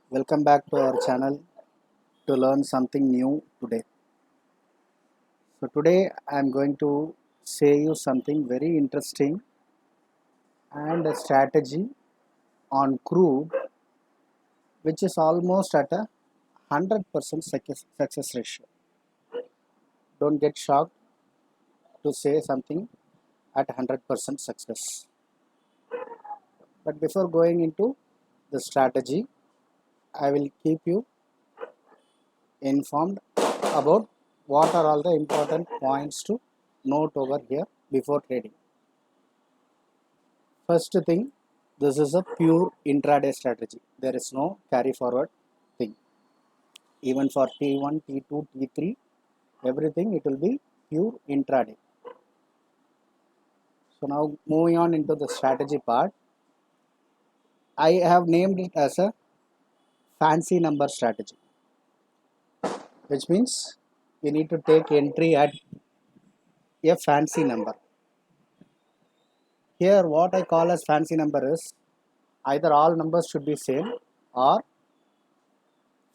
Welcome back to our channel to learn something new today. So today I am going to say you something very interesting and a strategy on crude which is almost at a 100% success ratio. Don't get shocked to say something at 100% success. But before going into the strategy, I will keep you informed about what are all the important points to note over here before trading. First thing, this is a pure intraday strategy. There is no carry forward thing. Even for T1, T2, T3, everything it will be pure intraday. So now moving on into the strategy part, I have named it as a fancy number strategy, which means we need to take entry at a fancy number. Here what I call as fancy number is either all numbers should be same or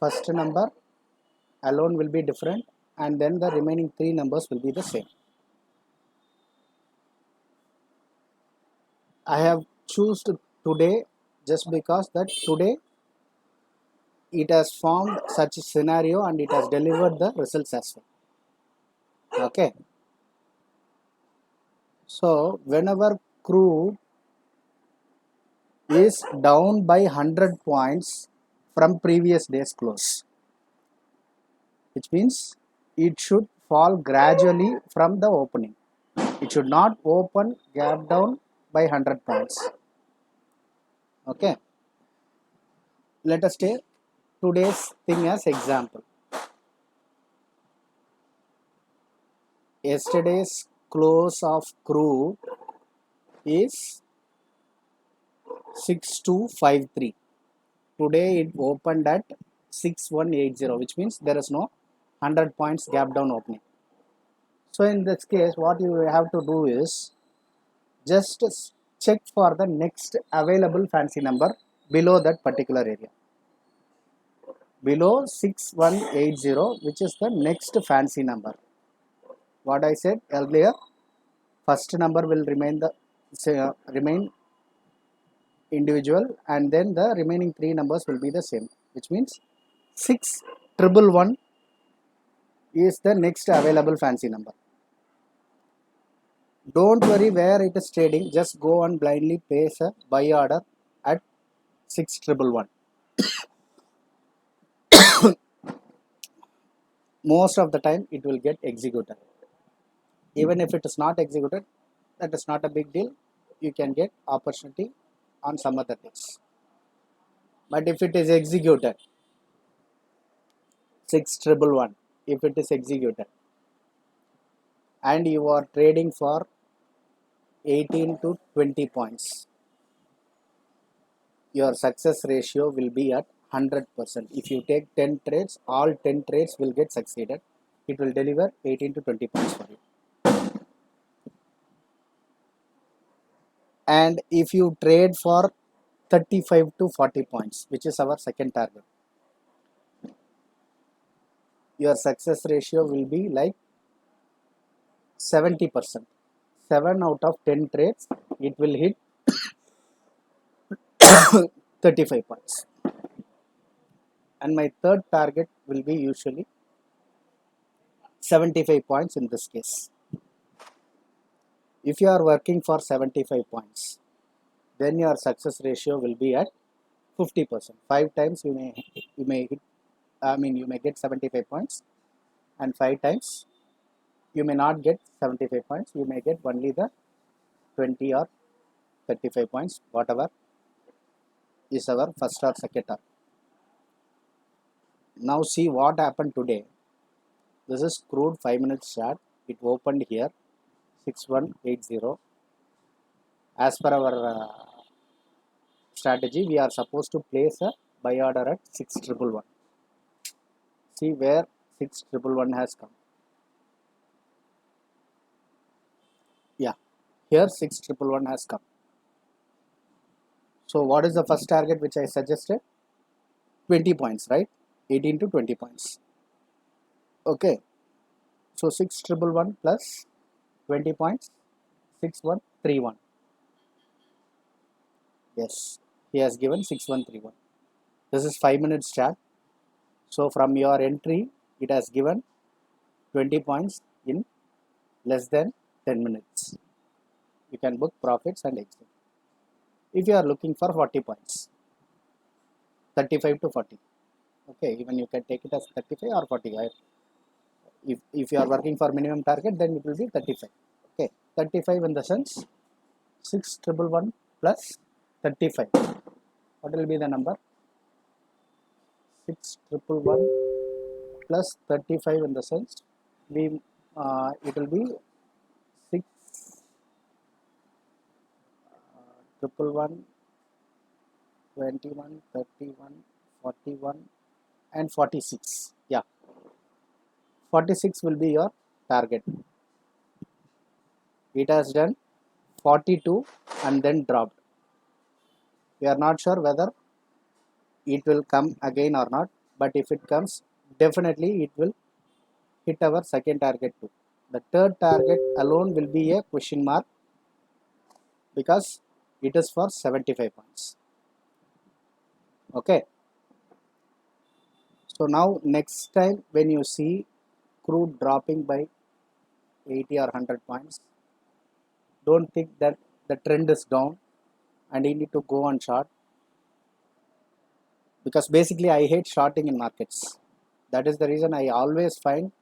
first number alone will be different and then the remaining three numbers will be the same. I have chosen today just because that today it has formed such a scenario and it has delivered the results as well. Okay. So whenever crude is down by 100 points from previous day's close, which means it should fall gradually from the opening. It should not open gap down by 100 points. Okay. Let us take today's thing as example. Yesterday's close of crude is 6253. Today it opened at 6180, which means there is no 100 points gap down opening. So in this case, what you have to do is just check for the next available fancy number below that particular area. Below 6180, which is the next fancy number. What I said earlier, first number will remain individual and then the remaining three numbers will be the same, which means 6111 is the next available fancy number. Don't worry where it is trading, just go and blindly place a buy order at 6111. Most of the time it will get executed. Even if it is not executed, that is not a big deal. You can get opportunity on some other days. But if it is executed, 6111, if it is executed and you are trading for 18 to 20 points, your success ratio will be at 100%. If you take 10 trades, all 10 trades will get succeeded. It will deliver 18 to 20 points for you. And if you trade for 35 to 40 points, which is our second target, your success ratio will be like 70%. 7 out of 10 trades, it will hit 35 points. And my third target will be usually 75 points in this case. If you are working for 75 points, then your success ratio will be at 50%. 5 times you may hit, you may get 75 points, and 5 times you may not get 75 points. You may get only the 20 or 35 points, whatever is our first or second target. Now see what happened today. This is crude 5 minutes chart. It opened here 6180. As per our strategy, we are supposed to place a buy order at 6111. See where 6111 has come. Yeah, here 6111 has come. So what is the first target which I suggested? 20 points, right? 18 to 20 points. Okay, so 6111 plus 20 points, 6131. Yes, he has given 6131. This is 5 minutes chart. So from your entry, it has given 20 points in less than 10 minutes. You can book profits and exit. If you are looking for 40 points, 35 to 40. Okay, even you can take it as 35 or 40. If you are working for minimum target, then it will be 35. Okay, 35 in the sense 6111 plus 35. What will be the number? 6111 plus 35 in the sense we it will be 6 triple one 21 31 41 and 46. Yeah, 46 will be your target. It has done 42 and then dropped. We are not sure whether it will come again or not, but if it comes, definitely it will hit our second target too. The third target alone will be a question mark because it is for 75 points. Okay, so now next time when you see crude dropping by 80 or 100 points, don't think that the trend is down and you need to go on short, because basically I hate shorting in markets. That is the reason I always find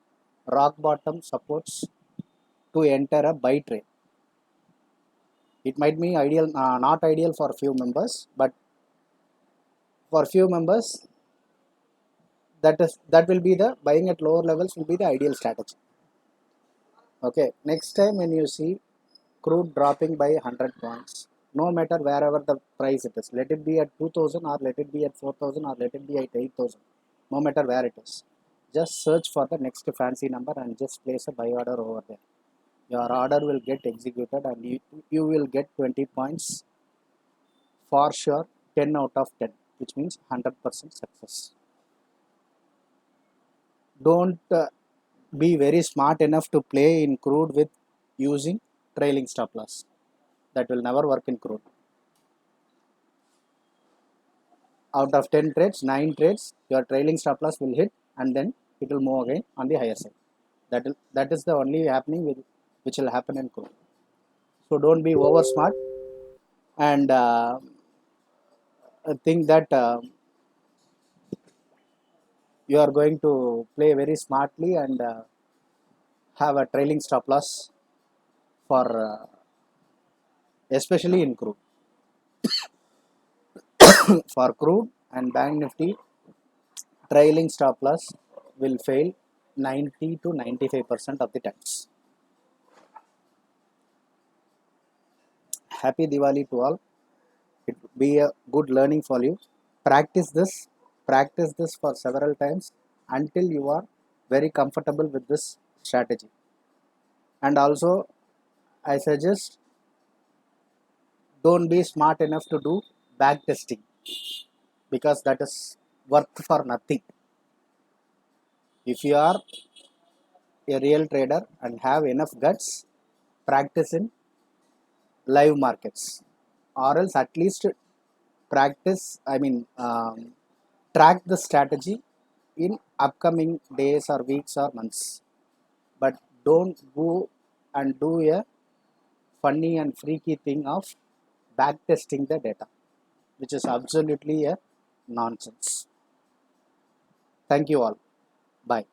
rock bottom supports to enter a buy trade. It might be ideal, not ideal for few members, but for few members that will be the buying at lower levels will be the ideal strategy. Okay, next time when you see crude dropping by 100 points, no matter wherever the price it is, let it be at 2000 or let it be at 4000 or let it be at 8000, no matter where it is, just search for the next fancy number and just place a buy order over there. Your order will get executed and you will get 20 points for sure, 10 out of 10, which means 100% success. Don't be very smart enough to play in crude with using trailing stop loss. That will never work in crude. Out of 10 trades, 9 trades, your trailing stop loss will hit and then it will move again on the higher side. That is the only happening which will happen in crude. So don't be over smart and think that you are going to play very smartly and have a trailing stop loss for especially in crude. For crude and bank nifty, trailing stop loss will fail 90 to 95% of the times. Happy Diwali to all. It will be a good learning for you. Practice this for several times until you are very comfortable with this strategy. And also, I suggest don't be smart enough to do back testing because that is worth for nothing. If you are a real trader and have enough guts, practice in live markets, or else at least practice, track the strategy in upcoming days or weeks or months. But don't go and do a funny and freaky thing of back testing the data, which is absolutely a nonsense. Thank you all. Bye.